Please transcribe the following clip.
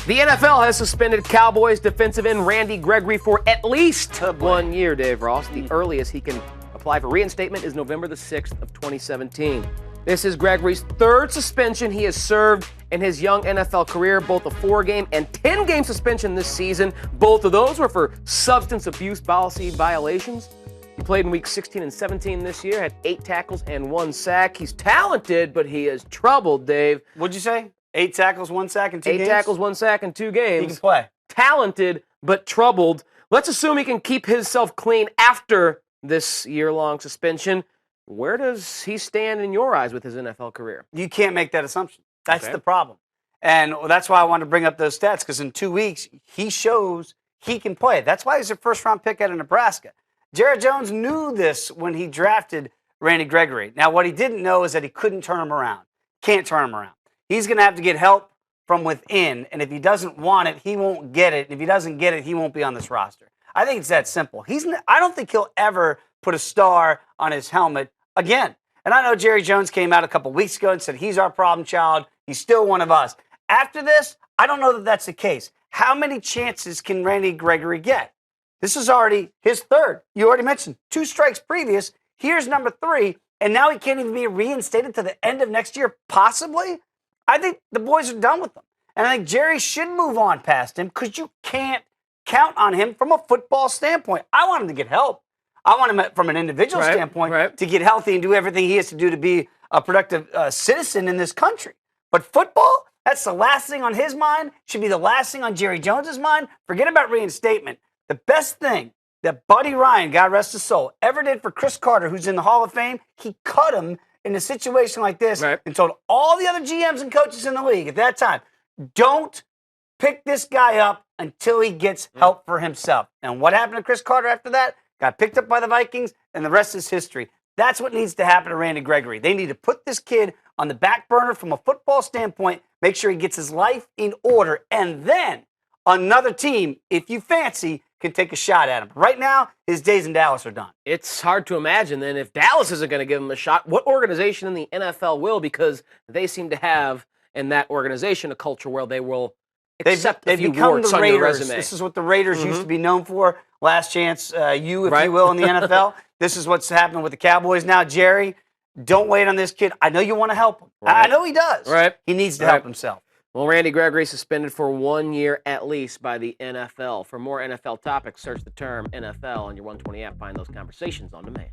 The NFL has suspended Cowboys defensive end Randy Gregory for at least 1 year, Dave Ross. The earliest he can apply for reinstatement is November the 6th of 2017. This is Gregory's third suspension he has served in his young NFL career, both a 4-game and 10-game suspension this season. Both of those were for substance abuse policy violations. He played in weeks 16 and 17 this year, had 8 tackles and 1 sack. He's talented, but he is troubled, Dave. What'd you say? 8 tackles, 1 sack in 2 games? 8 tackles, 1 sack in 2 games. He can play. Talented, but troubled. Let's assume he can keep himself clean after this year-long suspension. Where does he stand in your eyes with his NFL career? You can't make that assumption. That's the problem. And that's why I wanted to bring up those stats, because in 2 weeks, he shows he can play. That's why he's a first-round pick out of Nebraska. Jared Jones knew this when he drafted Randy Gregory. Now, what he didn't know is that he couldn't turn him around. Can't turn him around. He's going to have to get help from within, and if he doesn't want it, he won't get it. And if he doesn't get it, he won't be on this roster. I think it's that simple. I don't think he'll ever put a star on his helmet again. And I know Jerry Jones came out a couple weeks ago and said he's our problem child. He's still one of us. After this, I don't know that that's the case. How many chances can Randy Gregory get? This is already his third. You already mentioned 2 strikes previous. Here's number 3, and now he can't even be reinstated to the end of next year, possibly? I think the boys are done with him. And I think Jerry should move on past him, because you can't count on him from a football standpoint. I want him to get help. I want him from an individual standpoint to get healthy and do everything he has to do to be a productive citizen in this country. But football, that's the last thing on his mind, should be the last thing on Jerry Jones's mind. Forget about reinstatement. The best thing that Buddy Ryan, God rest his soul, ever did for Chris Carter, who's in the Hall of Fame, he cut him in a situation like this and told all the other GMs and coaches in the league at that time, don't pick this guy up until he gets help for himself. And what happened to Chris Carter after that? Got picked up by the Vikings, and the rest is history. That's what needs to happen to Randy Gregory. They need to put this kid on the back burner from a football standpoint, make sure he gets his life in order, and then another team, if you fancy, can take a shot at him. Right now, his days in Dallas are done. It's hard to imagine then if Dallas isn't going to give him a shot, what organization in the NFL will, because they seem to have in that organization a culture where they will accept a few warts on your resume. This is what the Raiders used to be known for. Last chance, if you will, in the NFL. This is what's happening with the Cowboys now. Jerry, don't wait on this kid. I know you want to help him. I know he does. He needs to help himself. Well, Randy Gregory suspended for 1 year at least by the NFL. For more NFL topics, search the term NFL on your 120 app. Find those conversations on demand.